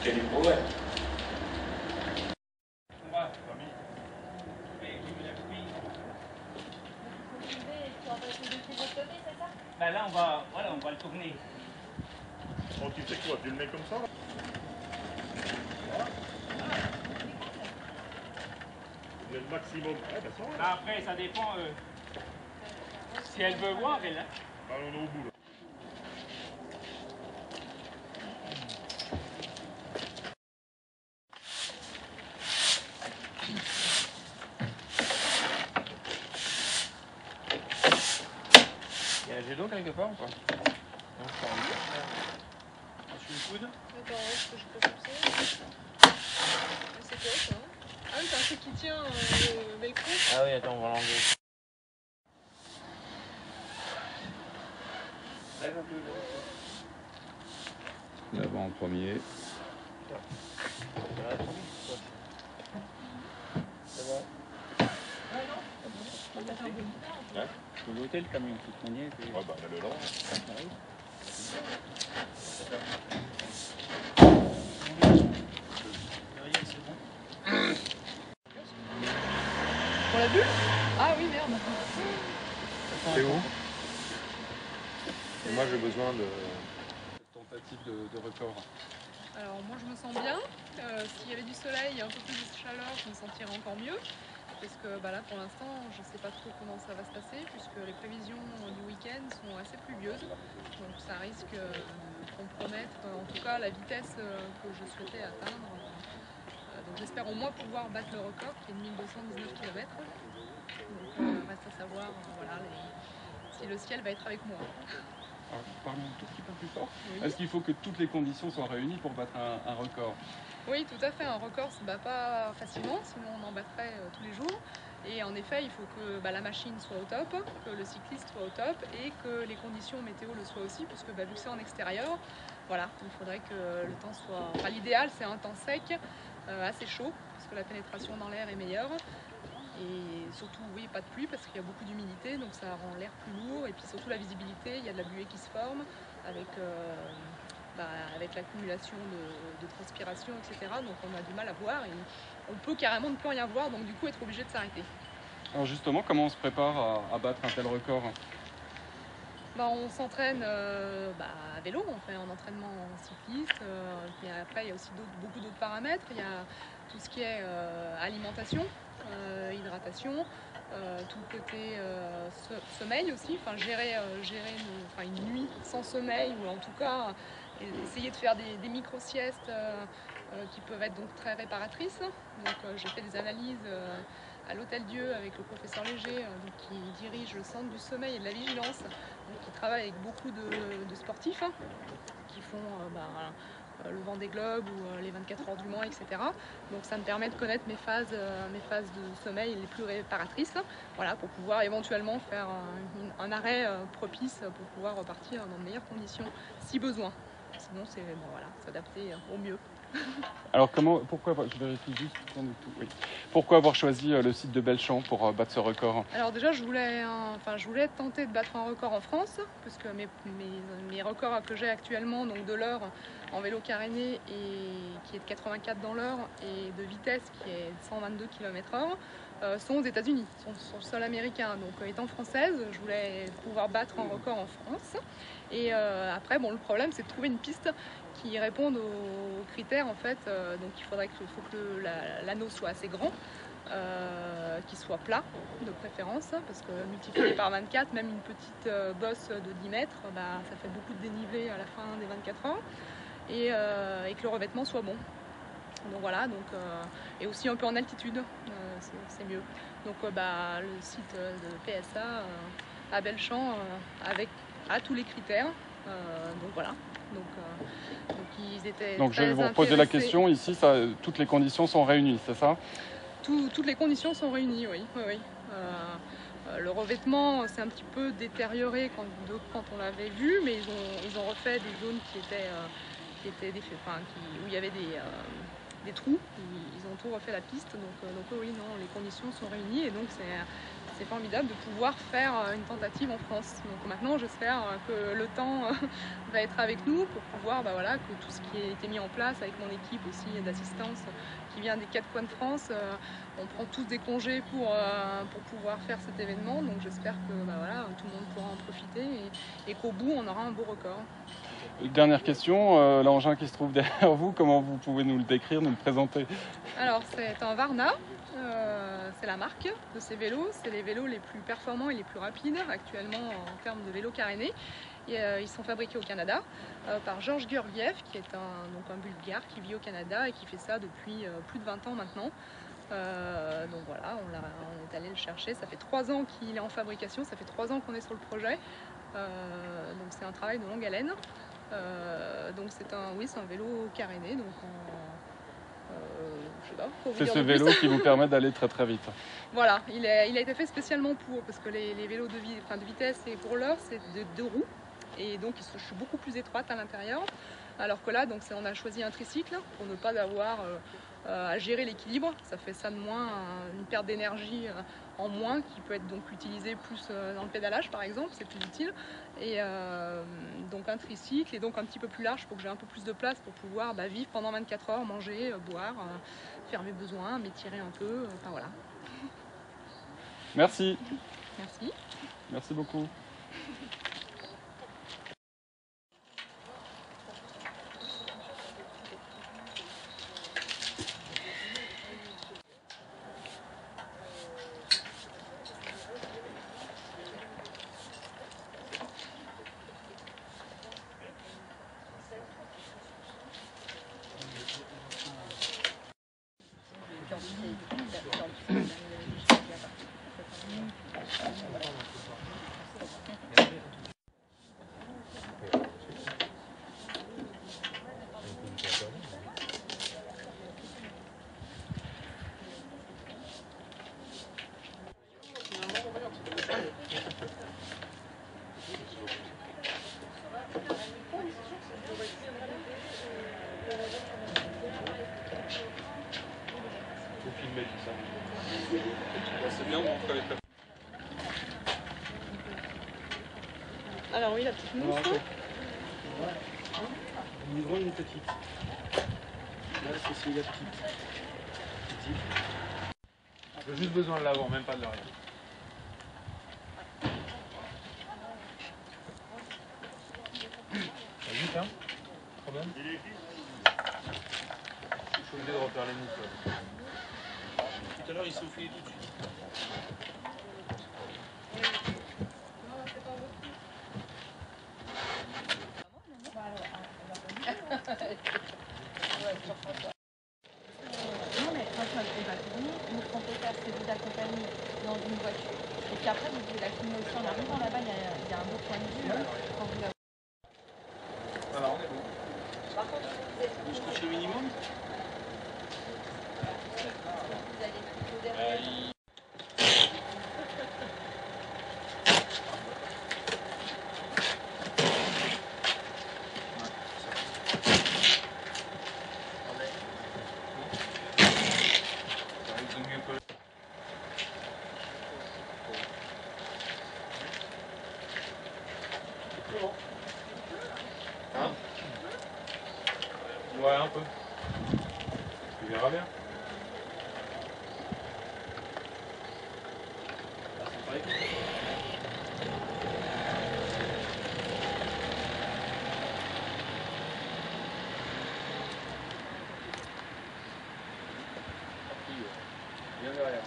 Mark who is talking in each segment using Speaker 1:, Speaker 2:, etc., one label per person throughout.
Speaker 1: y a du progrès.
Speaker 2: Bah là, on va le tourner.
Speaker 3: Oh, tu sais quoi, tu le mets comme ça là? Tu mets le maximum. Ouais, ben ça va.
Speaker 2: Bah après, ça dépend. Si elle veut voir, elle.
Speaker 3: Bah, on est au bout là.
Speaker 1: Il y a un jet d'eau quelque part ou pas? Non, je prends
Speaker 2: Je suis le coude.
Speaker 4: Attends, est-ce que je peux pousser? C'est quoi ça? Ah oui, c'est un truc qui tient le velcro.
Speaker 1: Ah oui, attends, on va l'enlever.
Speaker 5: L'avant en premier.
Speaker 1: C'est bon.
Speaker 2: Hein? Je peux l'hôtel comme une petite poignée.
Speaker 3: Ouais, bah, mets-le là.
Speaker 4: Pour la bulle? Ah oui, merde.
Speaker 5: C'est où? Et moi j'ai besoin de tentative de record.
Speaker 4: Alors moi je me sens bien. S'il y avait du soleil et un peu plus de chaleur, je me sentirais encore mieux. Parce que bah là pour l'instant je ne sais pas trop comment ça va se passer puisque les prévisions du week-end sont assez pluvieuses. Donc ça risque de compromettre en tout cas la vitesse que je souhaitais atteindre. Donc j'espère au moins pouvoir battre le record qui est de 1219 km. Donc reste à savoir voilà, si le ciel va être avec moi.
Speaker 5: Alors, parlons un tout petit peu plus fort.
Speaker 4: Oui.
Speaker 5: Est-ce qu'il faut que toutes les conditions soient réunies pour battre un record?
Speaker 4: Oui, tout à fait. Un record ne se bat pas facilement, sinon on en battrait tous les jours. Et en effet, il faut que la machine soit au top, que le cycliste soit au top et que les conditions météo le soient aussi, puisque vu que c'est en extérieur, voilà, il faudrait que le temps soit... Enfin, l'idéal, c'est un temps sec, assez chaud, parce que la pénétration dans l'air est meilleure. Et surtout, oui, pas de pluie parce qu'il y a beaucoup d'humidité, donc ça rend l'air plus lourd. Et puis surtout la visibilité, il y a de la buée qui se forme avec, avec l'accumulation de transpiration, etc. Donc on a du mal à voir et on peut carrément ne plus rien voir, donc du coup être obligé de s'arrêter.
Speaker 5: Alors justement, comment on se prépare à battre un tel record?
Speaker 4: On s'entraîne à vélo, on fait un entraînement cycliste. Et après, il y a aussi beaucoup d'autres paramètres. Il y a tout ce qui est alimentation, hydratation, tout le côté sommeil aussi, gérer une nuit sans sommeil ou en tout cas essayer de faire des micro-siestes qui peuvent être donc très réparatrices. Donc j'ai fait des analyses à l'Hôtel Dieu avec le professeur Léger qui dirige le centre du sommeil et de la vigilance, donc qui travaille avec beaucoup de sportifs qui font le Vendée Globe ou les 24 heures du Mans, etc. Donc ça me permet de connaître mes phases de sommeil les plus réparatrices, voilà, pour pouvoir éventuellement faire un arrêt propice pour pouvoir repartir dans de meilleures conditions si besoin. Sinon c'est s'adapter au mieux.
Speaker 5: Alors pourquoi, je vérifie juste qu'on est tout, oui. Pourquoi avoir choisi le site de Belchamp pour battre ce record?
Speaker 4: Alors déjà je voulais tenter de battre un record en France, puisque mes records que j'ai actuellement, donc de l'heure en vélo caréné qui est de 84 dans l'heure et de vitesse qui est de 122 km/h, sont aux États-Unis, sont sur le sol américain. Donc étant française, je voulais pouvoir battre un record en France. Et après, le problème c'est de trouver une piste qui répondent aux critères en fait. Donc il faut que l'anneau soit assez grand, qu'il soit plat de préférence, parce que multiplié par 24, même une petite bosse de 10 mètres, ça fait beaucoup de dénivelé à la fin des 24 heures, et que le revêtement soit bon. Donc voilà, et aussi un peu en altitude, c'est mieux. Donc le site de PSA à Belchamp a tous les critères. Donc voilà. Ils étaient
Speaker 5: Donc je vais vous
Speaker 4: très
Speaker 5: reposer la
Speaker 4: intéressés.
Speaker 5: question, ici toutes les conditions sont réunies, c'est ça?
Speaker 4: Toutes les conditions sont réunies, oui. Le revêtement s'est un petit peu détérioré quand on l'avait vu, mais ils ont refait des zones où il y avait des trous. Ils ont tout refait la piste, donc oui, non, les conditions sont réunies et donc c'est formidable de pouvoir faire une tentative en France. Donc maintenant, j'espère que le temps va être avec nous pour pouvoir, voilà, que tout ce qui a été mis en place avec mon équipe aussi d'assistance qui vient des 4 coins de France, on prend tous des congés pour pouvoir faire cet événement. Donc j'espère que voilà, tout le monde pourra en profiter et qu'au bout, on aura un beau record.
Speaker 5: Dernière question, l'engin qui se trouve derrière vous, comment vous pouvez nous le décrire, nous le présenter? Alors
Speaker 4: c'est un Varna, c'est la marque de ces vélos, c'est les vélos les plus performants et les plus rapides actuellement en termes de vélos carénés. Et, ils sont fabriqués au Canada par Georges Georgiev, qui est un Bulgare qui vit au Canada et qui fait ça depuis plus de 20 ans maintenant. Donc voilà, on est allé le chercher, ça fait 3 ans qu'il est en fabrication, ça fait 3 ans qu'on est sur le projet. Donc c'est un travail de longue haleine. Donc c'est un vélo caréné. Donc je sais pas, c'est ce vélo qui vous permet d'aller très très vite. Voilà, il a été fait spécialement parce que les vélos de vitesse et pour l'heure c'est de 2 roues. Et donc je suis beaucoup plus étroite à l'intérieur. Alors que là, donc, on a choisi un tricycle pour ne pas avoir à gérer l'équilibre. Ça fait ça de moins, une perte d'énergie en moins qui peut être donc utilisée plus dans le pédalage par exemple, c'est plus utile. Et donc un tricycle et donc un petit peu plus large pour que j'ai un peu plus de place pour pouvoir vivre pendant 24 heures, manger, boire, faire mes besoins, m'étirer un peu, enfin voilà. Merci. Merci. Merci beaucoup. C'est bien, on connaît pas. Alors oui, la petite mousse. Une grande, une petite. Là, c'est la petite. J'ai juste besoin de l'avant, même pas de l'arrière. Vite, hein? Problème? Je suis obligé de refaire les mousses. Tout à l'heure, il s'est enfilé tout de suite.
Speaker 6: Non, mais quand on va venir, nous, ce qu'on peut faire, c'est vous accompagner dans une voiture. Et puis après, vous pouvez la filmer aussi en arrivant là-bas, il y a un beau point de vue. Quand vous la...
Speaker 1: Voilà, on est bon.
Speaker 6: Par contre, vous êtes...
Speaker 1: Vous touchez le minimum?
Speaker 6: Vous allez plutôt derrière.
Speaker 1: Hein? Ouais, un peu. Tu verras bien. Bien derrière.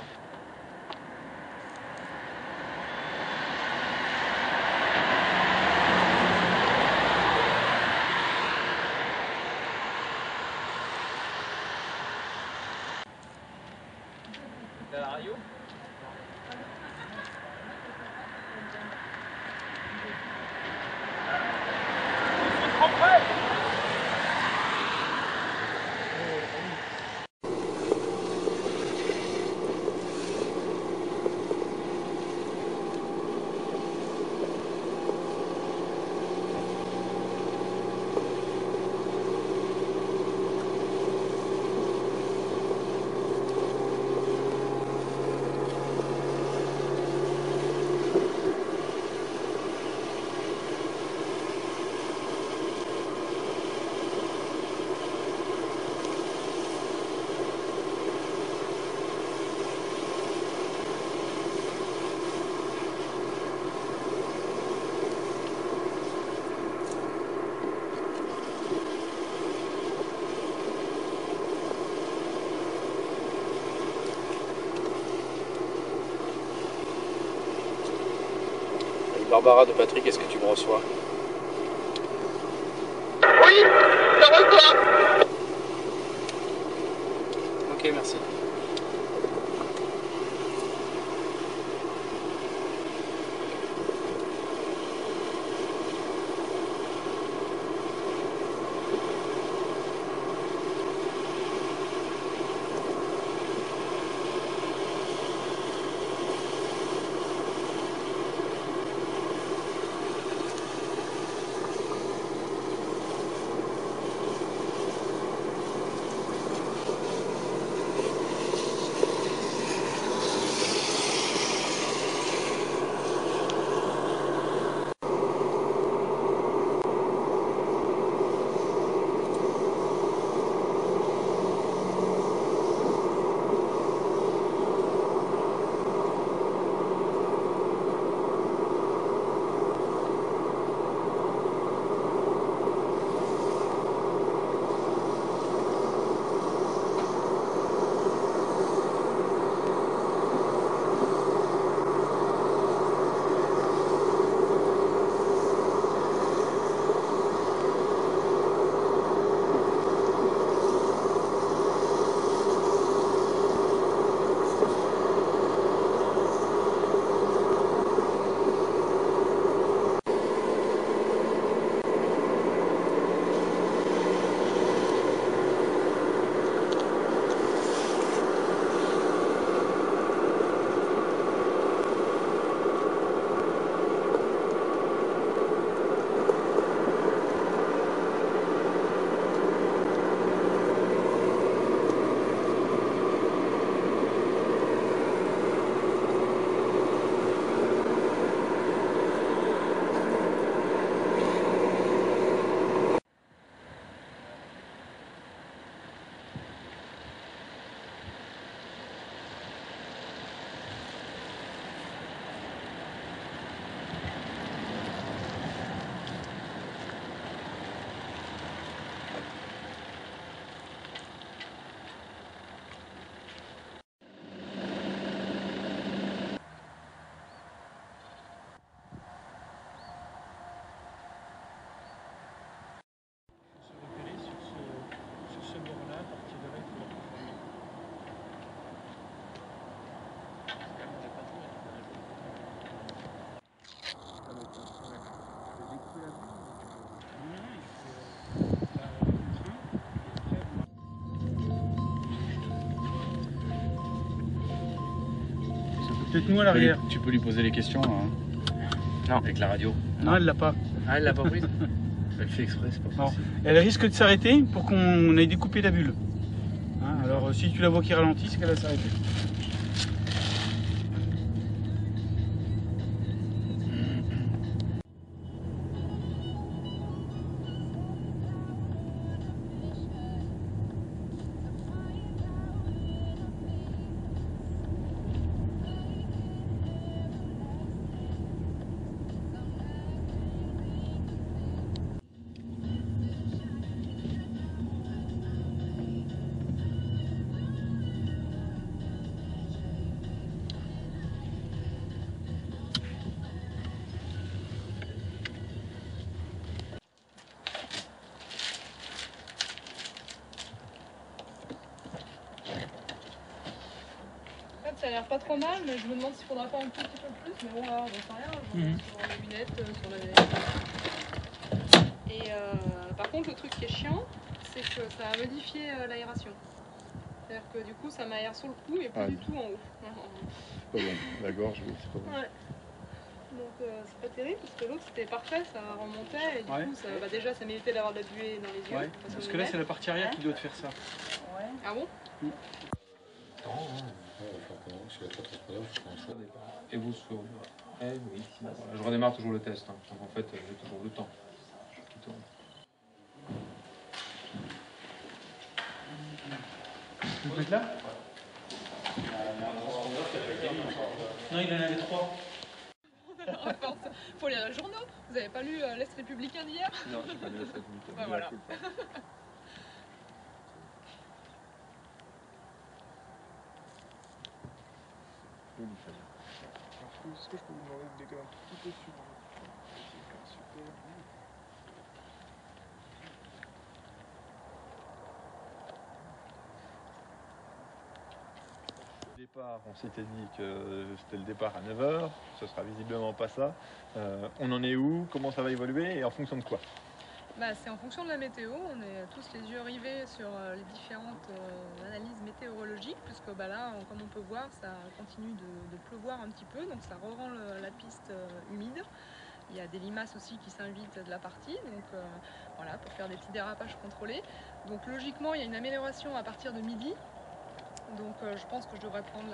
Speaker 1: T'as la radio?
Speaker 5: Barbara de Patrick, est-ce que tu me reçois?
Speaker 7: Oui, je reçois.
Speaker 5: Ok, merci.
Speaker 8: Peut-être nous à l'arrière.
Speaker 5: Tu peux lui poser les questions hein,
Speaker 1: Non.
Speaker 5: avec la radio.
Speaker 8: Non, elle l'a pas.
Speaker 1: Ah, elle l'a pas prise?
Speaker 5: Elle fait exprès, c'est pas
Speaker 8: Non.
Speaker 5: possible.
Speaker 8: Elle risque de s'arrêter pour qu'on aille découper la bulle. Hein, alors si tu la vois qui ralentit, c'est qu'elle va s'arrêter.
Speaker 4: Ça a l'air pas trop mal, mais je me demande s'il faudra pas un tout petit peu plus. Mais bon, là, on sait rien. Sur les lunettes, sur la... Et par contre, le truc qui est chiant, c'est que ça a modifié l'aération. C'est-à-dire que du coup, ça m'aère sur le cou et plus du tout en haut.
Speaker 3: Pas bon. La gorge, oui, c'est pas bon.
Speaker 4: Ouais. Donc c'est pas terrible parce que l'autre c'était parfait, ça remontait et du coup ça, bah, déjà ça méritait d'avoir de la buée dans les yeux.
Speaker 8: Ouais. Parce que là c'est la partie arrière qui doit te faire ça.
Speaker 6: Ouais.
Speaker 4: Ah bon?
Speaker 1: Et vous sur... Eh oui, voilà. Je redémarre toujours le test, hein. Donc en fait j'ai toujours le temps qui tourne.
Speaker 8: Tu peux mettre là? Non, il en avait 3.
Speaker 4: Faut lire les journaux. Vous avez pas lu l'Est républicain d'hier?
Speaker 1: Non, j'ai pas lu la fête.
Speaker 4: Bah voilà.
Speaker 2: Est-ce que je peux vous demander de décaler un petit peu sur
Speaker 3: Départ, on s'était dit que c'était le départ à 9 h, ce sera visiblement pas ça. On en est où? Comment ça va évoluer et en fonction de quoi?
Speaker 4: C'est en fonction de la météo, on est tous les yeux rivés sur les différentes analyses météorologiques, puisque là, comme on peut voir, ça continue de pleuvoir un petit peu, donc ça rend la piste humide. Il y a des limaces aussi qui s'invitent de la partie, donc voilà, pour faire des petits dérapages contrôlés. Donc logiquement, il y a une amélioration à partir de midi. Donc je pense que je devrais prendre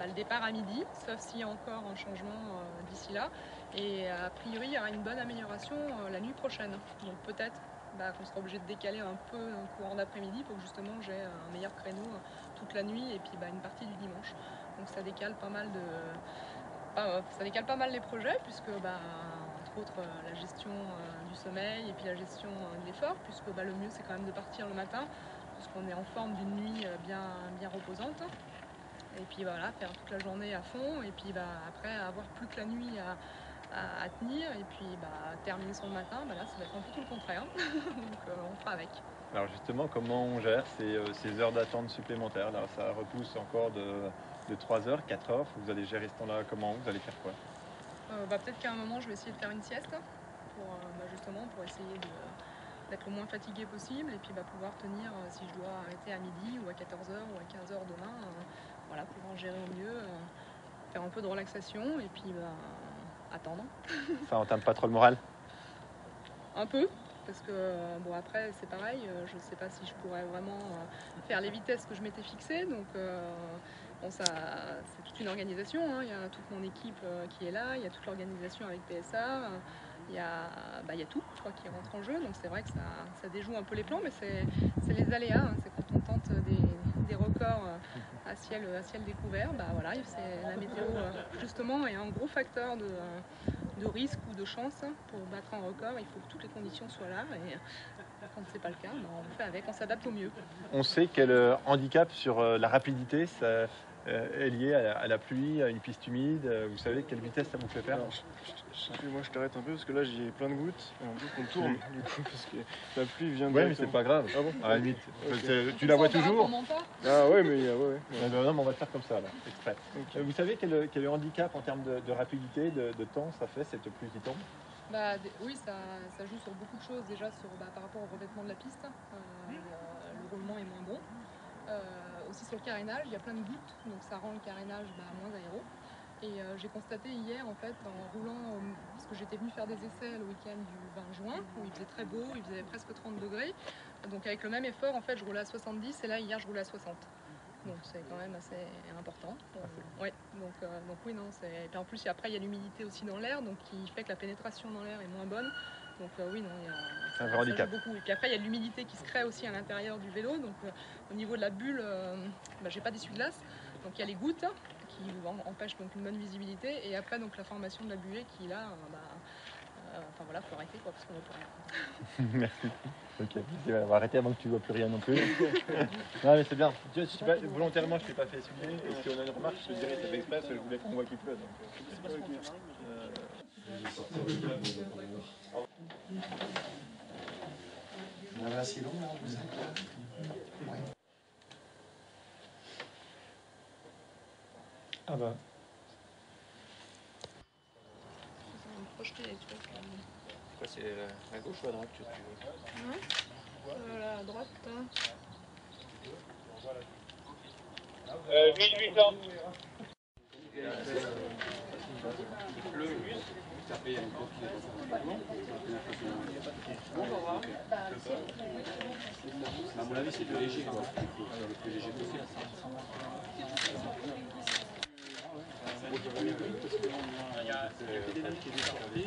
Speaker 4: le départ à midi, sauf s'il y a encore un changement d'ici là. Et a priori, il y aura une bonne amélioration la nuit prochaine. Donc peut-être qu'on sera obligé de décaler un peu un courant d'après-midi pour que justement j'ai un meilleur créneau toute la nuit et puis une partie du dimanche. Donc ça décale pas mal les projets, puisque entre autres la gestion du sommeil et puis la gestion de l'effort, puisque le mieux c'est quand même de partir le matin, puisqu'on est en forme d'une nuit bien reposante. Et puis voilà, faire toute la journée à fond, et puis après avoir plus que la nuit à tenir, et puis terminer son matin, là ça va être un peu tout le contraire. Donc on fera avec.
Speaker 3: Alors justement, comment on gère ces heures d'attente supplémentaires? Là, ça repousse encore de 3 heures, 4 heures. Vous allez gérer ce temps-là comment? Vous allez faire quoi?
Speaker 4: Peut-être qu'à un moment je vais essayer de faire une sieste pour essayer d'être le moins fatigué possible, et puis pouvoir tenir si je dois arrêter à midi ou à 14 h ou à 15 h demain, pouvoir gérer au mieux, faire un peu de relaxation et puis attendre.
Speaker 3: Ça entame pas trop le moral?
Speaker 4: Un peu, parce que après c'est pareil, je ne sais pas si je pourrais vraiment faire les vitesses que je m'étais fixées, donc c'est toute une organisation, hein. Il y a toute mon équipe qui est là, il y a toute l'organisation avec PSA, il y a tout qui rentre en jeu, donc c'est vrai que ça déjoue un peu les plans, mais c'est les aléas, hein. C'est quand on tente des records à ciel découvert, c'est la météo justement est un gros facteur de risque ou de chance. Pour battre un record, il faut que toutes les conditions soient là, et quand c'est pas le cas, on fait avec, on s'adapte au mieux.
Speaker 3: On sait quel handicap sur la rapidité ça est lié à la pluie, à une piste humide. Vous savez quelle vitesse ça vous fait faire?
Speaker 9: Alors, moi je t'arrête un peu parce que là j'ai plein de gouttes et un peu qu'on tourne du coup parce que la pluie vient de.
Speaker 3: Ouais, mais c'est pas grave.
Speaker 9: Ah bon?
Speaker 3: À la limite.
Speaker 9: Okay.
Speaker 3: Tu la vois toujours?
Speaker 9: Ah ouais, mais ouais.
Speaker 3: Non, mais on va le faire comme ça là, exprès. Okay. Vous savez quel handicap en termes de rapidité, de temps ça fait cette pluie qui tombe?
Speaker 4: Oui, ça joue sur beaucoup de choses. Déjà par rapport au revêtement de la piste, le roulement est moins bon. Aussi sur le carénage, il y a plein de gouttes, donc ça rend le carénage moins aéro. Et j'ai constaté hier, en fait, en roulant, parce que j'étais venue faire des essais le week-end du 20 juin, où il faisait très beau, il faisait presque 30 degrés. Donc avec le même effort, en fait, je roulais à 70, et là, hier, je roulais à 60. Donc c'est quand même assez important. Ouais, donc oui, non, et puis en plus, après, il y a l'humidité aussi dans l'air, donc qui fait que la pénétration dans l'air est moins bonne. Donc oui, non,
Speaker 3: c'est un vrai handicap.
Speaker 4: Beaucoup. Et puis après, il y a de l'humidité qui se crée aussi à l'intérieur du vélo. Donc au niveau de la bulle, j'ai pas d'essuie-glace. Donc il y a les gouttes qui empêchent donc une bonne visibilité. Et après, donc la formation de la buée qui là, faut arrêter parce qu'on voit plus rien.
Speaker 3: Merci. Ok, on va arrêter avant que tu vois plus rien non plus. Non mais c'est bien. Volontairement, je ne t'ai pas fait essuyer. Et si on a une remarque, je te dirais, c'est fait exprès, je voulais qu'on voit qu'il pleut.
Speaker 10: On avait assez long là, vous êtes là.
Speaker 9: Ah bah.
Speaker 4: Projeter les trucs.
Speaker 1: Quoi, c'est à gauche ou à droite que tu veux?
Speaker 4: Voilà, à droite.
Speaker 7: 1800.
Speaker 1: Le bus, après il y a une course. À mon avis, c'est le léger, quoi. Le plus léger possible. Il y a pédale qui est désormais.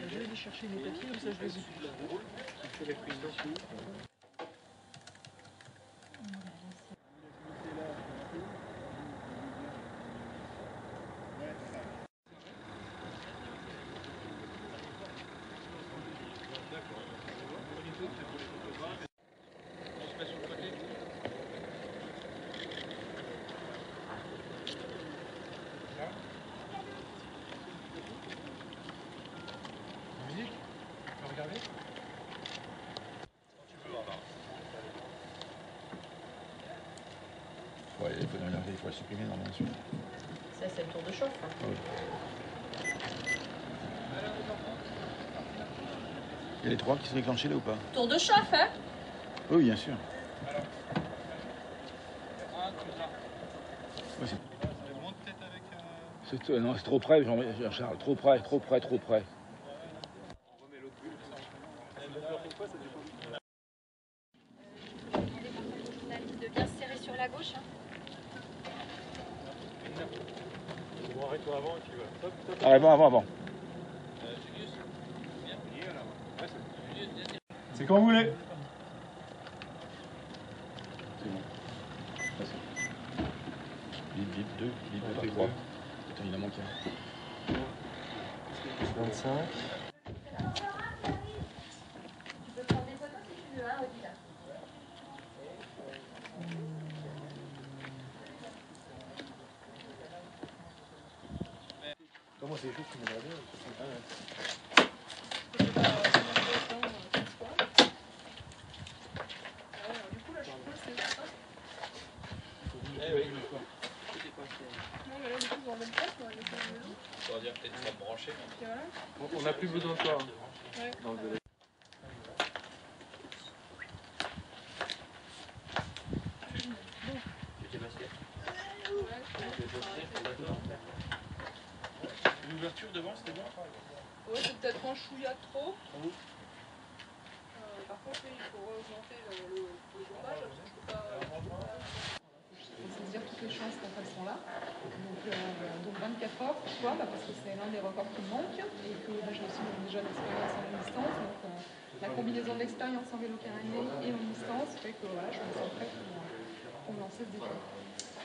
Speaker 4: Je vais aller chercher les papiers, comme ça je les ai.
Speaker 3: Ouais, il faut la supprimer normalement celui-là.
Speaker 6: Ça, c'est le tour de chauffe. Hein.
Speaker 3: Oui. Il y a les 3 qui sont déclenchés là ou pas?
Speaker 6: Tour de chauffe, hein?
Speaker 3: Oui, bien sûr. Oui, non, c'est trop près, Jean-Charles. Trop près, trop près, trop près.
Speaker 6: De bien se serrer sur la gauche. Hein.
Speaker 9: Bon, arrête-toi avant et puis voilà. Top, top.
Speaker 3: Ah, avant.
Speaker 9: C'est quand vous voulez.
Speaker 3: C'est bon. Vite, 2, vite, 3. Attends, il en manque un.
Speaker 9: 25.
Speaker 6: Tu peux prendre des photos si tu veux, hein, Odile.
Speaker 9: Comment c'est juste qui m'aimerait bien.
Speaker 1: On n'a plus besoin de toi. Hein. Dans le vélo.
Speaker 8: L'ouverture devant, c'était bien?
Speaker 4: Ouais, c'est peut-être un chouïa trop. Par contre, oui, il faut augmenter le chauffage parce que je peux pas. Il faut saisir toutes les chances quand elles sont là. Donc 24 heures, pourquoi? Parce que c'est l'un des records qui me manque et que j'ai aussi déjà l'expérience en longue distance. Donc la combinaison de l'expérience en vélo caréné et en distance fait que voilà, je me sens prête pour me lancer ce défi.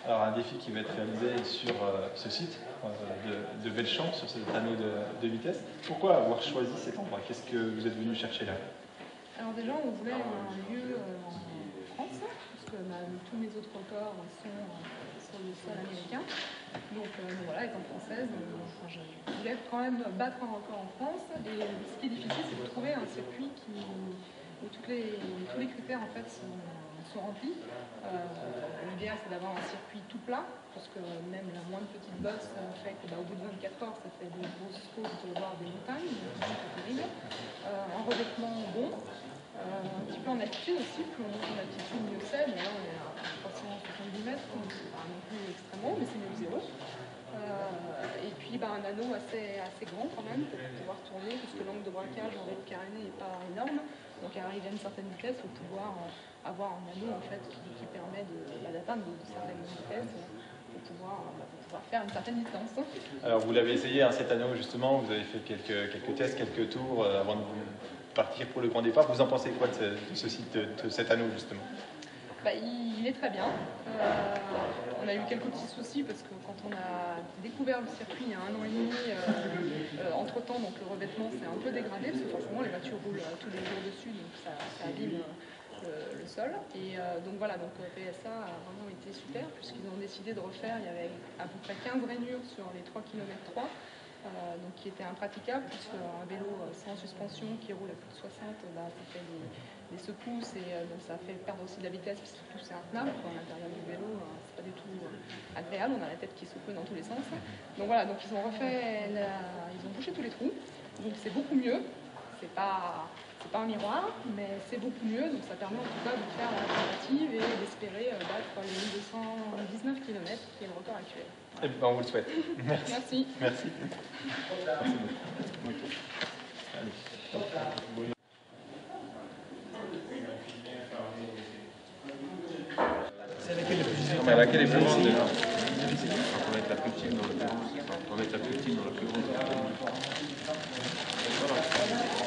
Speaker 3: Alors un défi qui va être réalisé sur ce site de Belchamp, sur cet anneau de vitesse. Pourquoi avoir choisi cet endroit? Qu'est-ce que vous êtes venu chercher là?
Speaker 4: Alors déjà, on voulait un lieu en France, puisque tous mes autres records sont sur le sol américain. Donc voilà, étant française, je voulais quand même battre un record en France. Et ce qui est difficile, c'est de trouver un circuit où tous les critères en fait sont remplis. L'idéal, c'est d'avoir un circuit tout plat, parce que même la moindre petite bosse fait qu'au bout de 24 heures, ça fait des grosses côtes, voire des montagnes, donc c'est terrible. Un revêtement bon. Un petit peu en altitude aussi, plus on monte en altitude, mieux c'est. Mais là, on est à 370 mètres, donc c'est pas non plus extrêmement, mais c'est mieux que zéro. Et puis un anneau assez grand quand même pour pouvoir tourner, puisque l'angle de braquage en vélo caréné n'est pas énorme. Donc arriver à une certaine vitesse, il faut pouvoir avoir un anneau en fait, qui permet d'atteindre de certaines vitesses pour pouvoir faire une certaine distance.
Speaker 3: Alors vous l'avez essayé, hein, cet anneau justement, vous avez fait quelques tests, quelques tours avant de vous partir pour le grand départ. Vous en pensez quoi de ce site, de cet anneau justement?
Speaker 4: Il est très bien. On a eu quelques petits soucis parce que quand on a découvert le circuit il y a 1 an et demi, entre-temps, donc le revêtement s'est un peu dégradé parce que forcément les voitures roulent tous les jours dessus, donc ça abîme le sol. Et donc voilà, donc PSA a vraiment été super puisqu'ils ont décidé de refaire. Il y avait à peu près 15 rainures sur les 3 km 3. Donc qui était impraticable puisqu'un vélo sans suspension qui roule à plus de 60, ça fait des secousses et donc ça fait perdre aussi de la vitesse puisque tout c'est intenable à l'intérieur du vélo, c'est pas du tout agréable, on a la tête qui secoue dans tous les sens. Donc voilà, donc ils ont refait, ils ont bouché tous les trous, donc c'est beaucoup mieux, c'est pas un miroir, mais c'est beaucoup mieux, donc ça permet en tout cas de faire la tentative et d'espérer battre les 1219 km qui est le record actuel.
Speaker 3: Eh ben, on vous le souhaite.
Speaker 4: Merci.
Speaker 3: Merci.
Speaker 1: C'est laquelle est plus difficile? Laquelle est plus grande déjà? On va mettre la plus petite dans la plus grande. On va mettre la plus petite dans la plus grande. Voilà.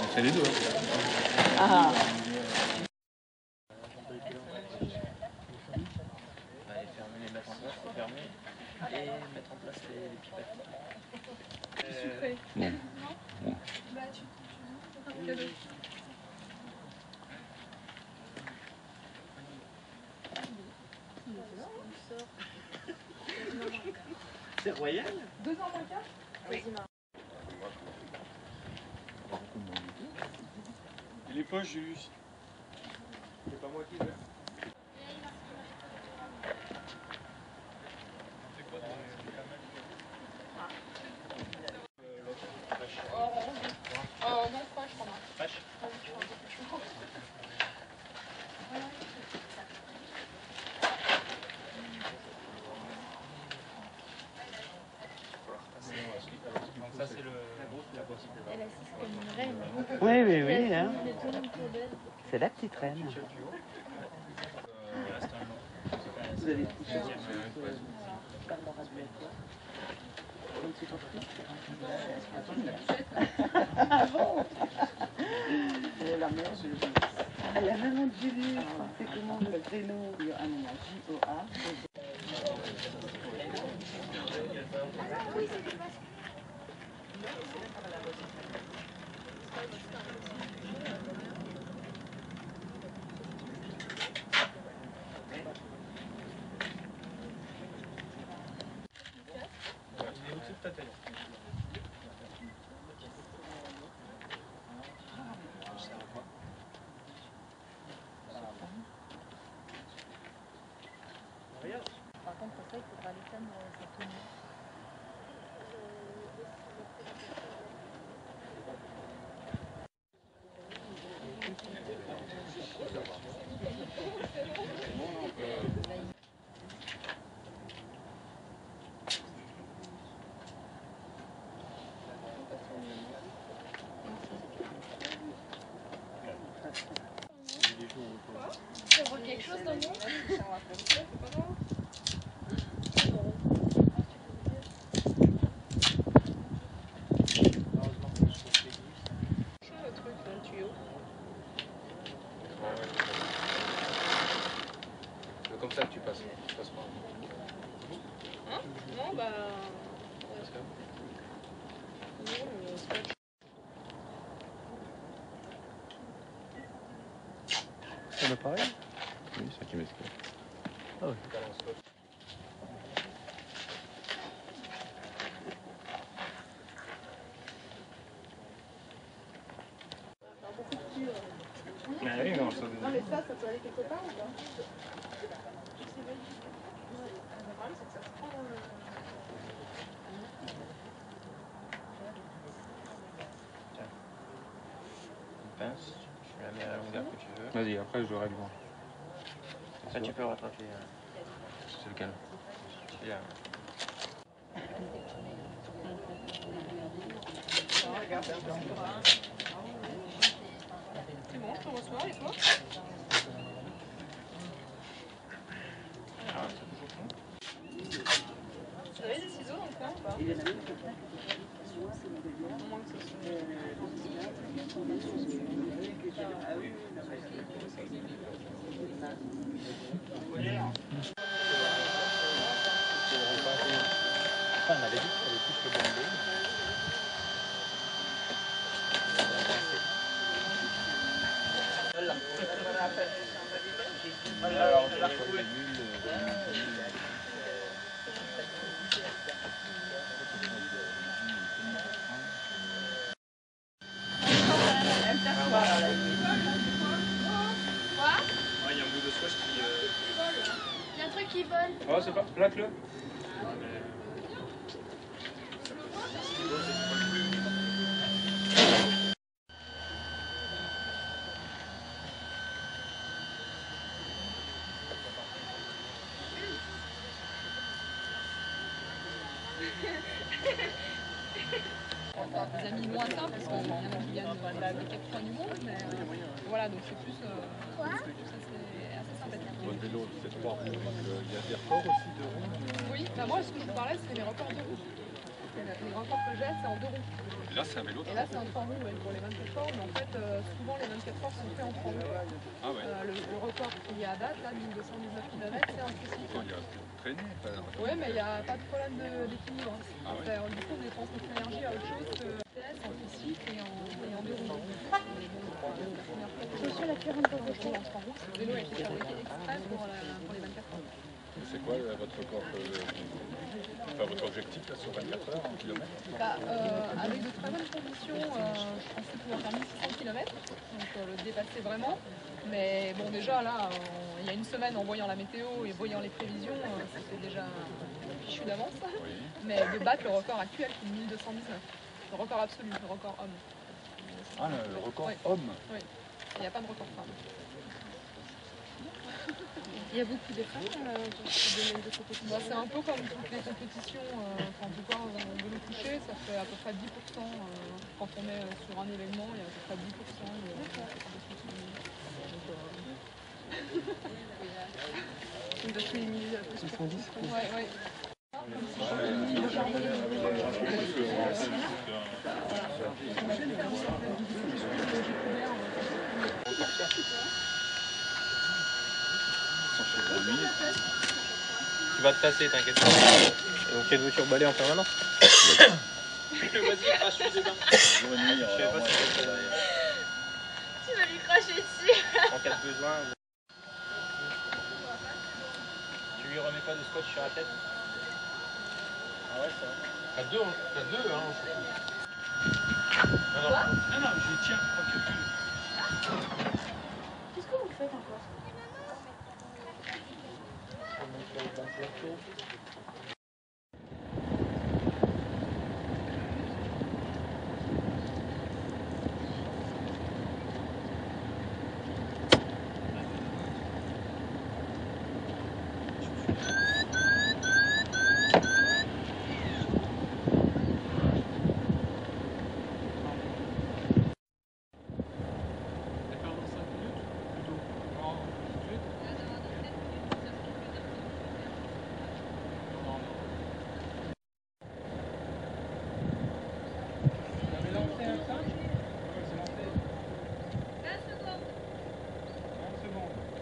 Speaker 1: On fait les deux. Hein.
Speaker 6: Ah.
Speaker 10: Et mettre en place les pipettes.
Speaker 4: Sucré.
Speaker 3: Bon.
Speaker 4: Non. Bah tu cadeau.
Speaker 10: C'est royal?
Speaker 4: 2 ans moins 4?
Speaker 6: Vas-y, Marc.
Speaker 9: Les poches, Julius. C'est pas moi qui vais.
Speaker 4: Non, fraîche, je crois.
Speaker 3: Fraîche.
Speaker 2: Ça, c'est le.
Speaker 6: Elle assiste comme une reine.
Speaker 11: Oui, oui, oui. Hein.
Speaker 6: Elle tourne autour d'elle.
Speaker 11: C'est la petite reine. Vous avez touché Ah bon. La maman de Julius, c'est comment le prénom? J-O-A.
Speaker 6: Par contre, pour ça, il faudra l'éteindre sa tenue.
Speaker 4: Ça voit quelque chose dans le monde?
Speaker 1: C'est comme ça que tu passes. Tu passes pas.
Speaker 4: Hein? Non, bah. Non, le scotch.
Speaker 3: C'est un appareil? Oui, c'est ça qui m'explique. Ah oui.
Speaker 4: Non, mais ça peut aller quelque part ou pas?
Speaker 3: Une pince, je la mets à la longueur que tu veux.
Speaker 5: Vas-y, après je règle.
Speaker 3: Ça, tu peux rattraper. C'est lequel? Celui-là.
Speaker 4: C'est bon, je te reçois, et toi?
Speaker 3: Ah, c'est toujours bon.
Speaker 4: Vous avez des ciseaux dans le coin ou pas? Au moins que ce soit.
Speaker 3: Enfin, on avait dit qu'il fallait plus le bomber. Alors, je vais trouver les bulles.
Speaker 2: Il y a un bout de soie qui.
Speaker 6: Il y a un truc qui vole.
Speaker 2: Oh, c'est pas. Plaque-le.
Speaker 4: Enfin, des amis lointains, parce qu'il y en a qui viennent des quatre coins du monde, mais voilà, donc c'est plus. Ça, c'est assez sympathique.
Speaker 3: Votre vélo, c'est 3 roues. Il y a des records aussi de roues?
Speaker 4: Oui, bah moi, ce que je vous parlais, c'était mes records de roues. Les records que j'ai, c'est en 2 roues.
Speaker 3: Et là, c'est un vélo?
Speaker 4: Et là, c'est un 3 roues pour les 24 heures, mais en fait, souvent, les 24 heures sont faits en 3 roues.
Speaker 3: Ah ouais.
Speaker 4: Le record qu'il y a à date, là, 1219 km, c'est un tricycle.
Speaker 3: Il y a traîné.
Speaker 4: Oui, mais il n'y a pas de problème d'équilibre.
Speaker 3: Ah ouais.
Speaker 4: Du coup, vous transmettre l'énergie à autre chose que en tricycle et en 2 roues.
Speaker 6: Je suis la plus grande
Speaker 4: Le vélo a été fabriqué exprès pour les 24 heures.
Speaker 3: C'est quoi votre record, enfin, votre objectif là, sur 24 heures en kilomètres?
Speaker 4: Avec de très bonnes conditions, je pensais pouvoir faire 1600 km. Donc le dépasser vraiment. Mais bon, déjà là, il y a une semaine, en voyant la météo et voyant les prévisions, c'était déjà fichu d'avance. Mais de battre le record actuel qui est 1219. Le record absolu, le record homme.
Speaker 5: Ah, le record
Speaker 4: oui.
Speaker 5: homme.
Speaker 4: Oui, il n'y a pas de record femme.
Speaker 6: Il y a beaucoup de femmes dans ce domaine de compétition.
Speaker 4: Bah, c'est un peu comme toutes les compétitions, en tout cas en vélo couché, ça fait à peu près 10%. Quand on est sur un événement, il y a à peu près 10% de
Speaker 6: de tous les milieux de la compétition.
Speaker 4: 70. Ouais.
Speaker 1: Tu vas te tasser, t'inquiète pas. Donc êtes-vous sur balai en permanence?
Speaker 2: Vas-y, crache des dents.
Speaker 1: Je sais pas si c'est derrière.
Speaker 6: Tu vas lui cracher dessus.
Speaker 1: En cas de besoin. Tu lui remets pas de scotch sur la tête? Ah ouais, ça va. T'as deux, hein.
Speaker 2: Non, je tiens, tranquille.
Speaker 6: Qu'est-ce que vous faites encore?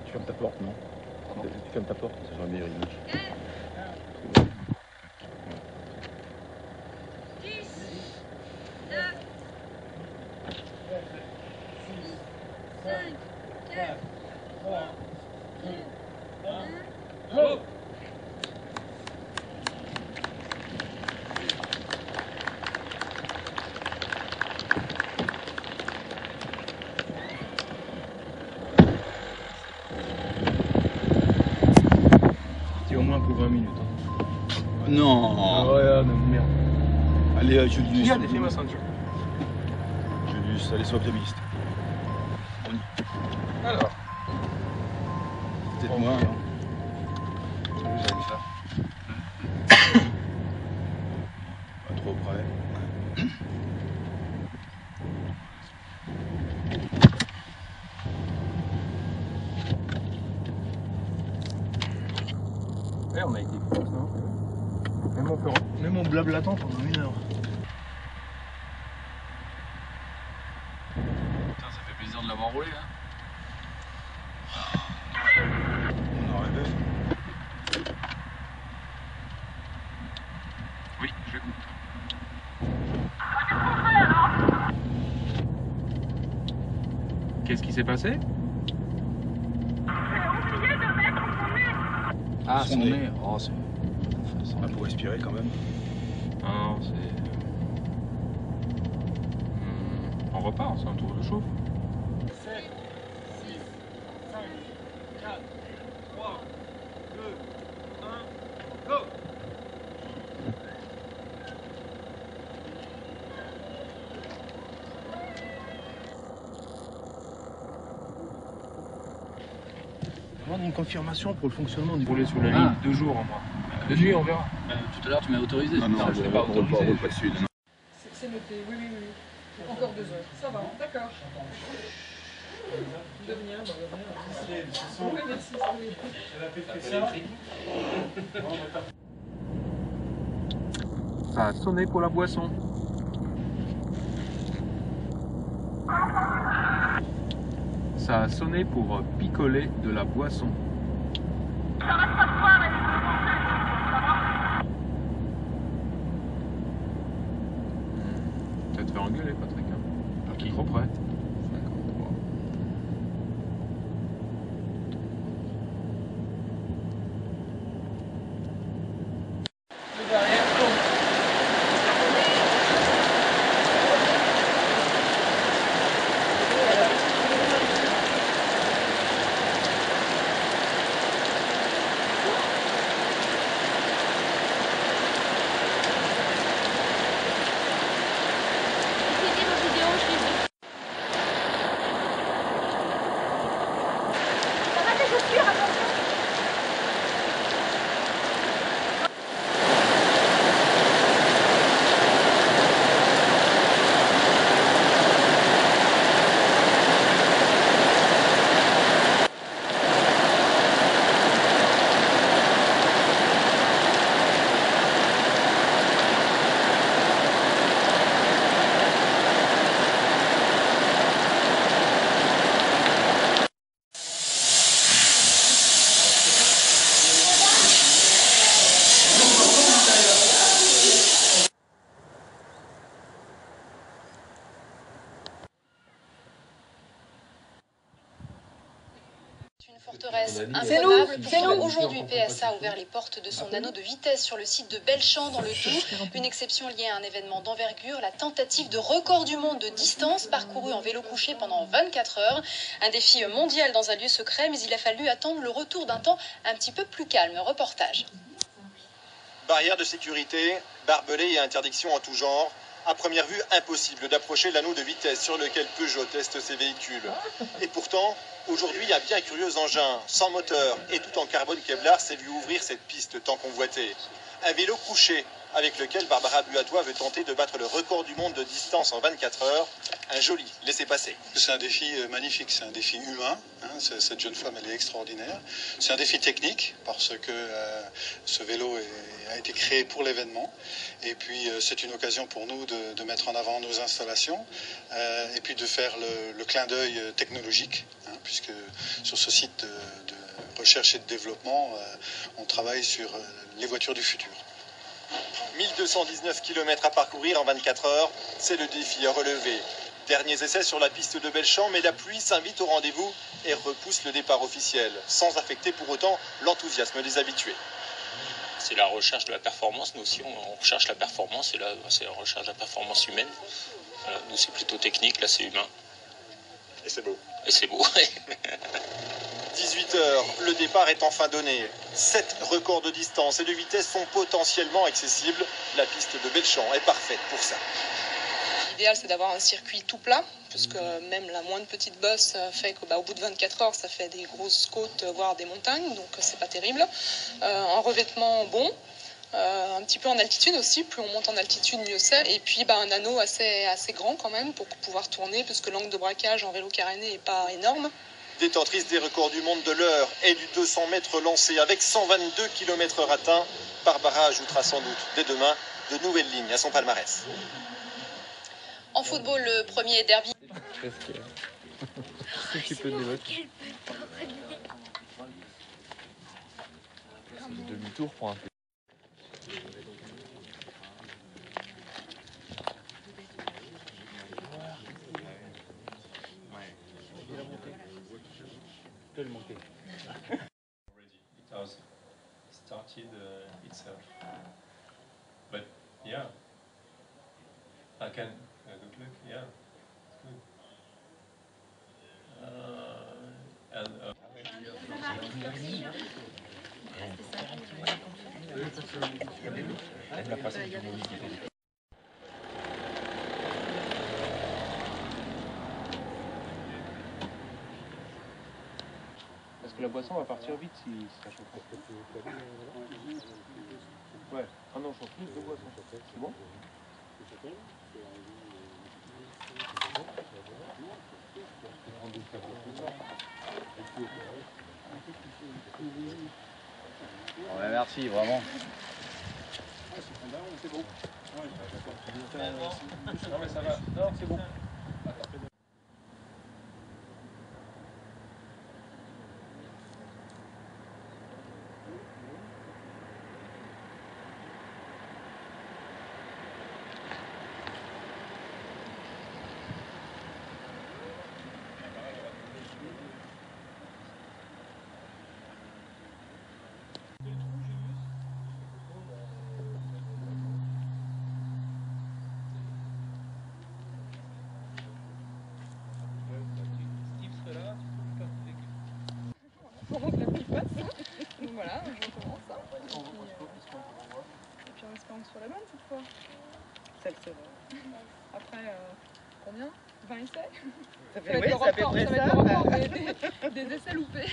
Speaker 3: Tu fermes ta porte, non? Tu fermes ta porte, ça sera meilleur image.
Speaker 6: 10, 9, 5, 4, 3, 2, 1, go!
Speaker 3: C'est au moins pour 20 minutes.
Speaker 8: Non.
Speaker 3: Ah ouais, non, merde.
Speaker 8: Allez, Julius.
Speaker 1: Fais-moi ceinture.
Speaker 8: Julius, allez, sois optimiste. On y.
Speaker 1: Alors.
Speaker 8: Peut-être moi. Hein.
Speaker 1: Vous allez faire.
Speaker 8: Pas trop près.
Speaker 1: Ouais, on a été fous, non?
Speaker 3: Même on blablatant pendant 1 heure.
Speaker 8: Putain, ça fait plaisir de l'avoir roulé, hein. On en rêvait.
Speaker 5: Oui, je l'écoute. Qu'est-ce qui s'est passé? Ah, son nez.
Speaker 8: Oh, c'est. Ah, pour respirer quand même.
Speaker 5: Non, c'est... On repart, c'est un tour de chauffe.
Speaker 2: 7, 6, 5, 4, 3, 2, 1, go!
Speaker 3: On demande une confirmation pour le fonctionnement du
Speaker 5: Rouler sous la ligne 2 jours en moins. De nuit, on verra.
Speaker 8: Tout à l'heure, tu m'as autorisé. Non,
Speaker 5: je t'ai pas autorisé.
Speaker 8: On roule pas dessus. Non.
Speaker 4: C'est noté, oui. Encore 2 heures. Ça va, d'accord. De rien, Oui, merci.
Speaker 5: Ça a sonné pour la boisson. Ça a sonné pour picoler de la boisson. Tu vas te faire engueuler, Patrick. Hein. T'es trop près.
Speaker 12: Une forteresse imprenable. Pourtant, aujourd'hui, PSA a ouvert les portes de son anneau de vitesse sur le site de Belchamp dans le Doubs. Une exception liée à un événement d'envergure, la tentative de record du monde de distance parcourue en vélo couché pendant 24 heures. Un défi mondial dans un lieu secret, mais il a fallu attendre le retour d'un temps un petit peu plus calme. Reportage.
Speaker 13: Barrières de sécurité, barbelés et interdictions en tout genre. À première vue, impossible d'approcher l'anneau de vitesse sur lequel Peugeot teste ses véhicules. Et pourtant, aujourd'hui, un bien curieux engin, sans moteur et tout en carbone Kevlar, s'est vu ouvrir cette piste tant convoitée. Un vélo couché, avec lequel Barbara Buatois veut tenter de battre le record du monde de distance en 24 heures. Un joli laissez-passer.
Speaker 14: C'est un défi magnifique, c'est un défi humain. Cette jeune femme, elle est extraordinaire. C'est un défi technique, parce que ce vélo a été créé pour l'événement. Et puis, c'est une occasion pour nous de mettre en avant nos installations et puis de faire le clin d'œil technologique, puisque sur ce site de recherche et de développement, on travaille sur les voitures du futur.
Speaker 13: 1219 km à parcourir en 24 heures, c'est le défi à relever. Derniers essais sur la piste de Belchamp, mais la pluie s'invite au rendez-vous et repousse le départ officiel, sans affecter pour autant l'enthousiasme des habitués.
Speaker 15: C'est la recherche de la performance, nous aussi on recherche la performance, et là c'est la recherche de la performance humaine. Voilà, nous c'est plutôt technique, là c'est humain.
Speaker 13: Et c'est beau.
Speaker 15: Et c'est beau,
Speaker 13: 18 heures, le départ est enfin donné. 7 records de distance et de vitesse sont potentiellement accessibles. La piste de Belchamp est parfaite pour ça.
Speaker 4: L'idéal, c'est d'avoir un circuit tout plat, puisque même la moindre petite bosse fait qu'au bout de 24 heures, ça fait des grosses côtes, voire des montagnes, donc c'est pas terrible. Un revêtement bon, un petit peu en altitude aussi, plus on monte en altitude, mieux c'est. Et puis un anneau assez grand quand même pour pouvoir tourner, puisque l'angle de braquage en vélo caréné n'est pas énorme.
Speaker 13: Détentrice des records du monde de l'heure et du 200 mètres lancé avec 122 km/h atteints, Barbara ajoutera sans doute dès demain de nouvelles lignes à son palmarès.
Speaker 12: En football, le premier derby.
Speaker 3: Est-ce que tu peux débloquer demi-tour pour un peu.
Speaker 8: peux le monter.
Speaker 1: It has started itself. But yeah, I can good look. Yeah, it's good.
Speaker 8: Parce que la boisson va partir vite si ça chauffe. Ouais, ah non, je chauffe plus de boisson. C'est bon?
Speaker 3: Ouais, merci, vraiment.
Speaker 8: C'est bon. Non mais ça va. Non, c'est bon.
Speaker 4: Pendant que la pluie passe. Donc voilà, je recommence. Et puis en espérant que ce soit la bonne cette fois.
Speaker 11: Ça le sera.
Speaker 4: Après, combien 20 essais?
Speaker 11: Ça fait près
Speaker 4: ça. Va être le record des essais loupés.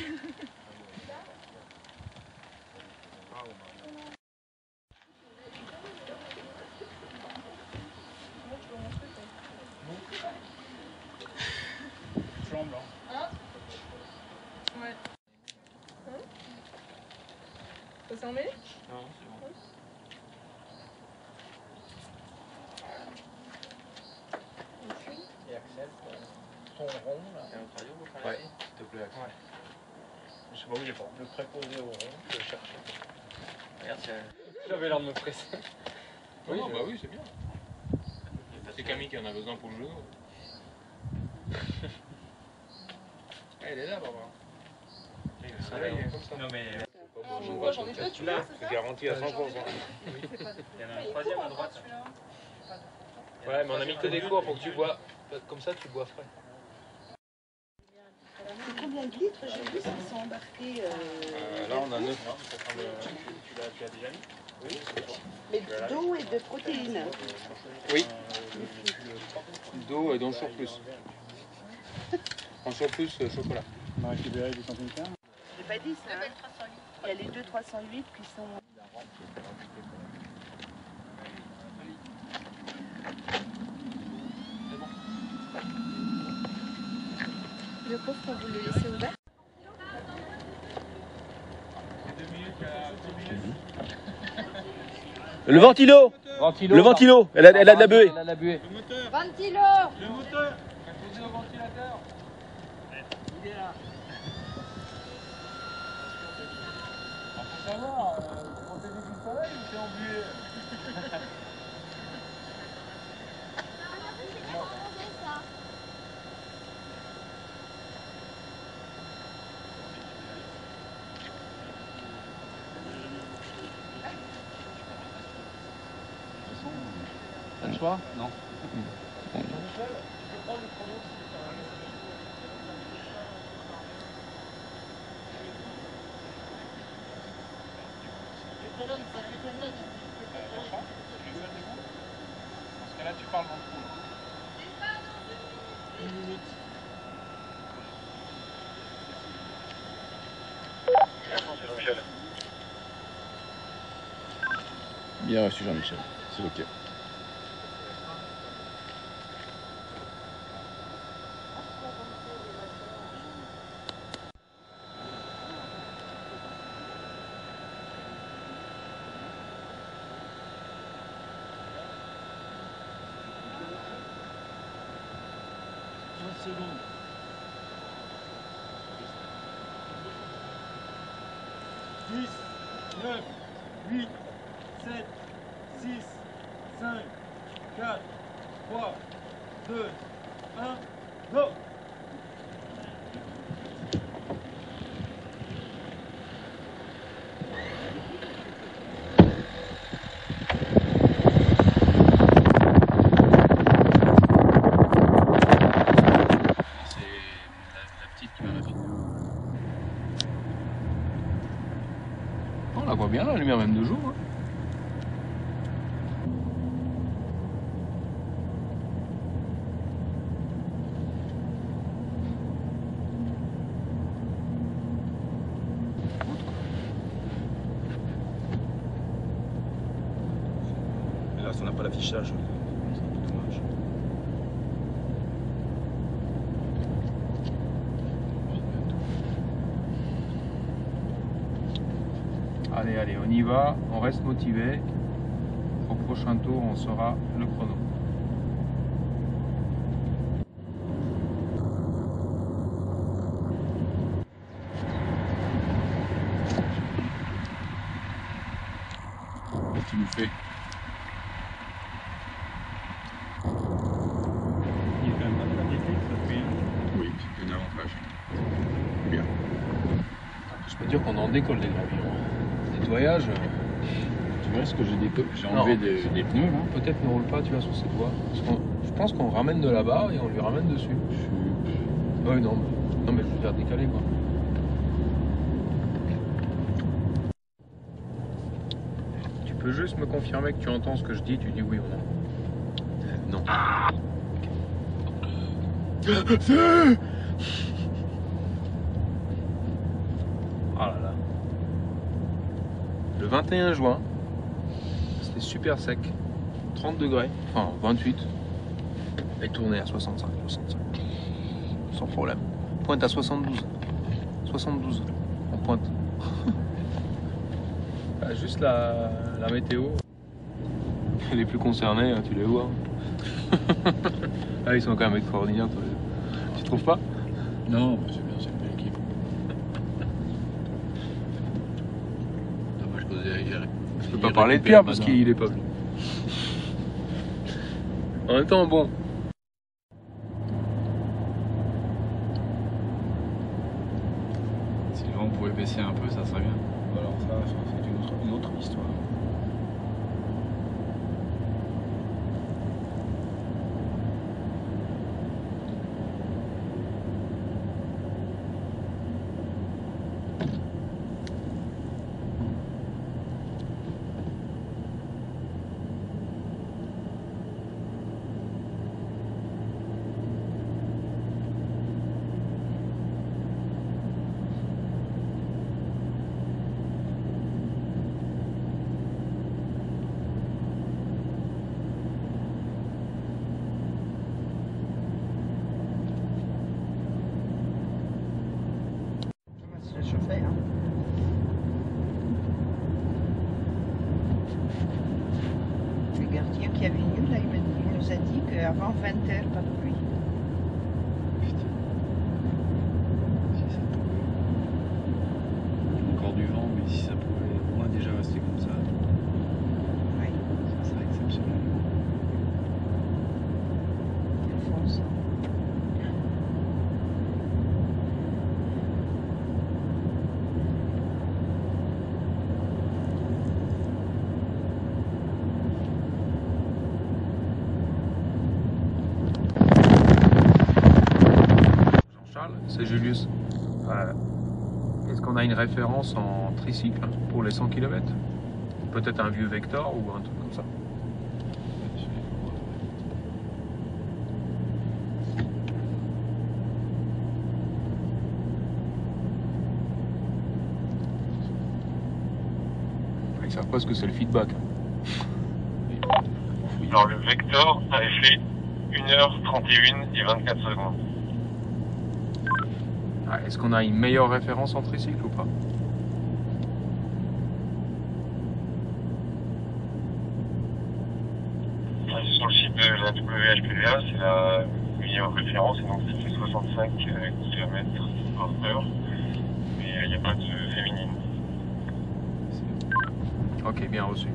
Speaker 8: Flambe là.
Speaker 4: Hein? Ouais. Hein? Ça s'est emmêlé?
Speaker 8: Non, c'est bon.
Speaker 3: Et accepte ton rond là. Il y a un radio pour faire ici? S'il te plaît, accepte.
Speaker 8: Je sais pas où il est pas.
Speaker 3: Le préposé au rond, je le cherche. Regarde, j'avais l'air de me presser.
Speaker 1: Oui, bah oui, c'est bien. C'est Camille qui en a besoin pour le genou. Elle est là, Barbara.
Speaker 2: Non mais.
Speaker 4: Moi j'en ai deux, tu vois.
Speaker 1: C'est garanti à 100%.
Speaker 2: Il y en a un troisième à droite.
Speaker 1: Ouais, mais on a mis que des cours pour que tu bois. Comme ça, tu bois frais.
Speaker 11: C'est combien de litres? J'ai vu qu'ils sont embarqués.
Speaker 1: Là, on a 9.
Speaker 2: Tu as déjà mis?
Speaker 1: Oui.
Speaker 11: Mais d'eau et de protéines.
Speaker 1: Oui. D'eau dans le surplus. En surplus, chocolat.
Speaker 8: On va récupérer du camping-car.
Speaker 11: J'ai pas dit ça. Hein. Il y a les 2 308 qui sont.
Speaker 6: Le coffre, vous le laissez ouvert?
Speaker 16: Le ventilo. Le ventilo. Elle a de la buée.
Speaker 6: Ventilo.
Speaker 2: Le moteur. Posé au ventilateur. Il est là. Faut savoir, protéger du soleil ou t'es embué?
Speaker 5: T'as le choix? Non.
Speaker 2: Parce que là, tu parles dans le trou. Une minute.
Speaker 3: Bien reçu Jean-Michel, c'est ok.
Speaker 2: Secondes. 10, 9, 8, 7, 6, 5, 4, 3, 2, 1, go!
Speaker 1: On la voit bien la lumière même de jour. Hein.
Speaker 16: Et là, on n'a pas l'affichage. C'est un peu dommage.
Speaker 1: Allez, allez, on y va, on reste motivé. Au prochain tour, on saura le chrono.
Speaker 3: Tu nous fais.
Speaker 8: Il y a quand même pas mal d'été, ça fait.
Speaker 3: Oui, c'est un avantage. Bien.
Speaker 1: Je peux dire qu'on en décolle des gravures. Nettoyage.
Speaker 3: Tu vois ce que j'ai enlevé des pneus là.
Speaker 1: Peut-être ne roule pas, tu vois, sur cette voie. Je pense qu'on ramène de là-bas et on lui ramène dessus. Oui, non, mais je veux faire décaler quoi. Tu peux juste me confirmer que tu entends ce que je dis, tu dis oui ou non. Non. Oh là là. Le 21 juin, c'était super sec, 30 degrés, enfin 28, et tournée à 65, sans problème. Pointe à 72, 72, on pointe. Ah, juste la météo, les plus concernés, hein, tu les vois. Ah, ils sont quand même extraordinaires, toi. Tu trouves pas?
Speaker 3: Non, c'est bien, c'est une belle équipe. Dommage que vous ayez.
Speaker 1: Je peux pas parler de Pierre parce qu'il est pas venu. En même temps, bon.
Speaker 3: C'est
Speaker 5: Quand on pouvait baisser un peu, ça serait bien.
Speaker 16: Alors ça, c'est une autre histoire.
Speaker 11: Le chauffeur, hein. Le gardien qui est venu, là, il nous a dit qu'avant 20h, pas de pluie.
Speaker 5: Encore du vent, mais si ça pouvait au moins déjà rester comme ça.
Speaker 11: Oui.
Speaker 5: Ça serait exceptionnel.
Speaker 11: Alphonse.
Speaker 1: Jean-Charles, c'est Julius. Est-ce qu'on a une référence en tricycle pour les 100 km? Peut-être un vieux Vector ou un truc comme ça. Ils savent pas ce que c'est le feedback.
Speaker 17: Alors le Vector avait fait 1h31 et 24 secondes.
Speaker 1: Ah, est-ce qu'on a une meilleure référence en tricycle ou pas?
Speaker 17: Sur le site de la WHPVA, c'est la meilleure référence, et donc il fait 65 km/h, mais il n'y a pas de féminine.
Speaker 1: Ok, bien reçu.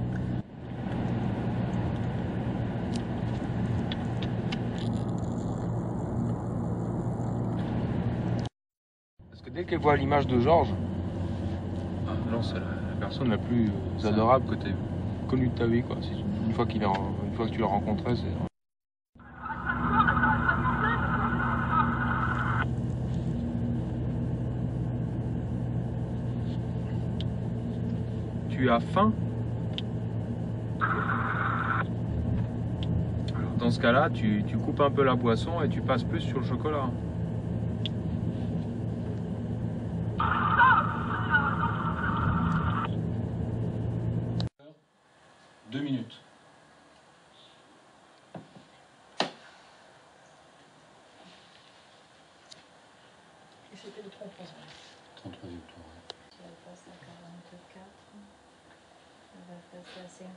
Speaker 1: Parce que dès qu'elle voit l'image de Georges, non, c'est la personne la plus adorable que tu aies connue de ta vie, quoi. Une fois que tu l'as rencontré, c'est... Tu as faim? Alors dans ce cas-là, tu coupes un peu la boisson et tu passes plus sur le chocolat.
Speaker 5: 2 minutes.
Speaker 6: Et c'était le 33e.
Speaker 5: 33e tour.
Speaker 6: Si elle passe à 44, elle va passer à 50.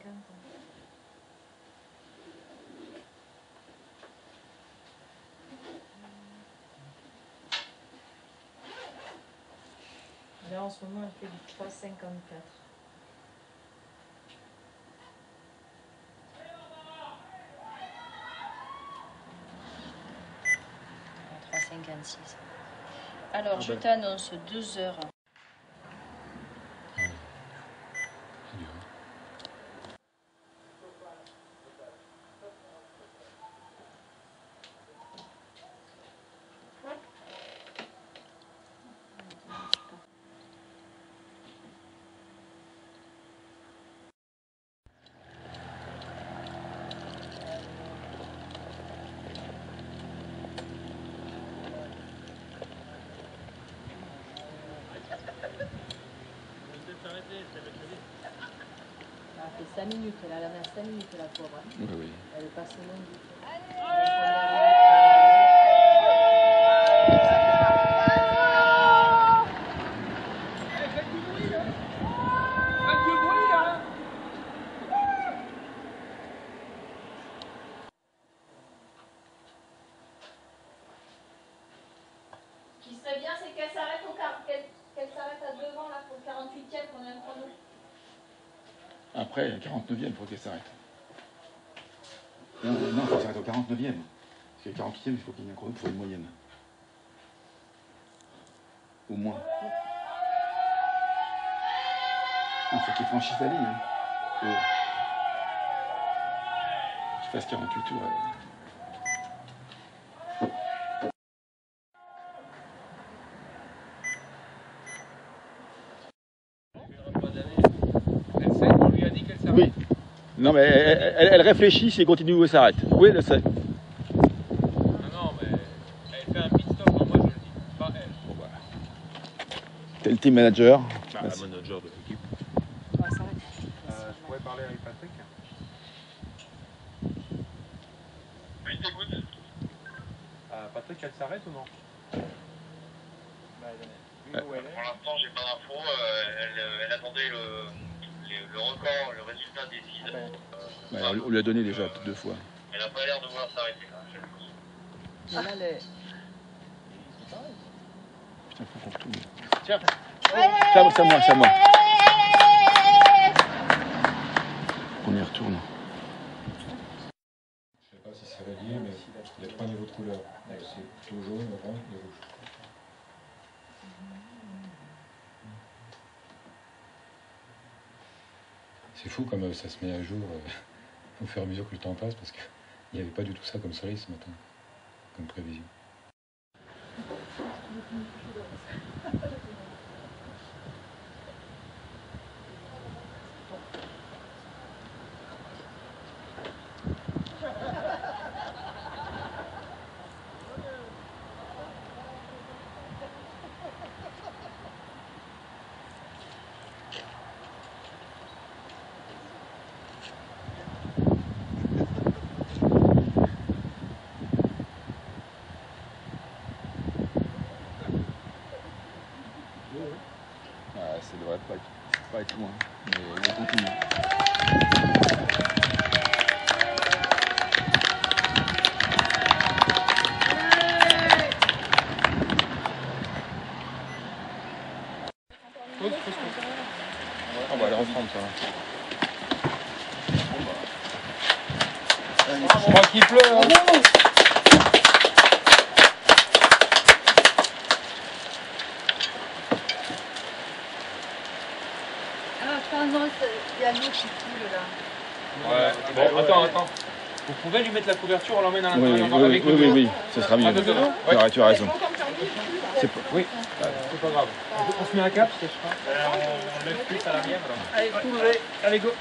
Speaker 6: Là en ce moment elle fait du 3,54. 3,56. Alors, je t'annonce 2 heures. Elle a fait 5 minutes, elle a la 5 minutes la pauvre. Hein.
Speaker 5: Oui, oui.
Speaker 6: Elle est passée loin du tout.
Speaker 12: Ce qui serait bien, c'est qu'elle s'arrête qu'elle s'arrête à devant là pour le 48e qu'on a un chrono.
Speaker 16: Après, la 49e, il faut qu'elle s'arrête. Non, il faut qu'elle s'arrête au 49e. Parce que le 48e, il faut qu'il y ait un chrono pour une moyenne. Au moins.
Speaker 5: Il faut qu'il franchisse la ligne. Hein. Qu'il fasse 48 tours.
Speaker 3: Oui. Non, mais elle réfléchit si elle continue ou elle s'arrête. Oui, elle le sait.
Speaker 1: Non, mais elle fait un pit stop, moi je le dis. Pas elle.
Speaker 3: Bon, bah. T'es le team manager.
Speaker 16: La manager de l'équipe.
Speaker 1: Je pourrais parler avec Patrick.
Speaker 17: Oui, t'écoutes.
Speaker 1: Patrick, elle s'arrête ou non?
Speaker 17: Pour l'instant, j'ai pas d'infos. Elle attendait le record, le résultat des ISA.
Speaker 3: On lui a donné déjà 2 fois.
Speaker 17: Elle n'a pas l'air de vouloir s'arrêter.
Speaker 11: Mais là, les...
Speaker 3: Putain, faut qu'on retourne.
Speaker 1: Tiens.
Speaker 3: C'est à moi, c'est à moi. On y retourne.
Speaker 18: Je sais pas si c'est relié, mais il y a 3 niveaux de couleur. C'est tout jaune, orange et rouge. C'est fou comme ça se met à jour au fur et à mesure que le temps passe, parce qu'il n'y avait pas du tout ça comme soleil ce matin, comme prévision.
Speaker 3: Ça devrait pas être loin, mais on continue.
Speaker 1: On va aller reprendre ça. Je crois qu'il pleut. Hein.
Speaker 11: Il y a l'eau qui coule là.
Speaker 1: Ouais. Bon, attends. Vous pouvez lui mettre la couverture, on l'emmène à l'intérieur avec nous.
Speaker 3: Oui, ce sera mieux. Tu as raison.
Speaker 1: Oui, c'est pas grave. On se met un cap, je crois. On lève plus à l'arrière. Allez, couvrez. Allez, go.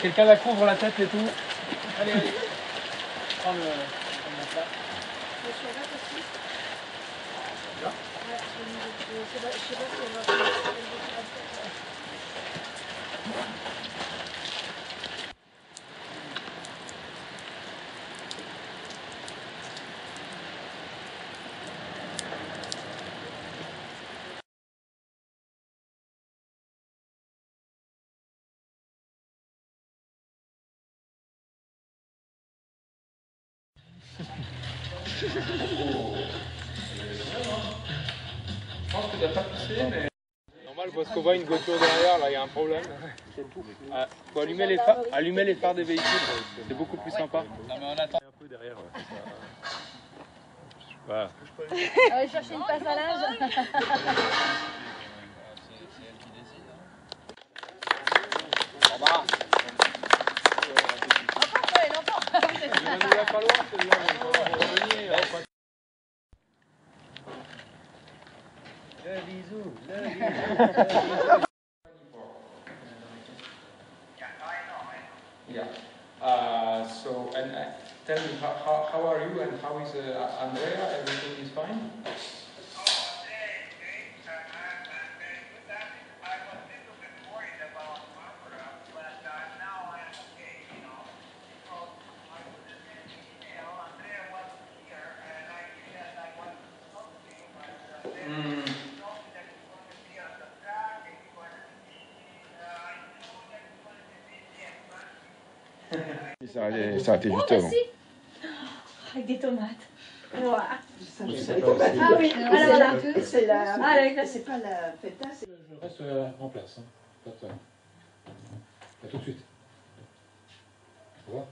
Speaker 1: Quelqu'un la couvre la tête et tout. Allez. Prends le plat. Je pense qu'il n'a pas poussé, mais... Normal, parce qu'on voit une voiture derrière, là, il y a un problème. Faut allumer les phares des véhicules, c'est beaucoup plus sympa. Non, mais on attend un peu derrière. Voilà.
Speaker 6: On va chercher une passe à linge.
Speaker 1: Yeah. So, and tell me, how are you and how is Andrea? Everything is fine?
Speaker 3: Ça a été juste avant.
Speaker 6: Avec des tomates.
Speaker 11: Voilà.
Speaker 6: Ah oui, voilà.
Speaker 11: C'est la...
Speaker 6: Ah,
Speaker 11: c'est pas la feta, c'est...
Speaker 18: Je reste en place. Hein. Pas tout de suite. Au revoir.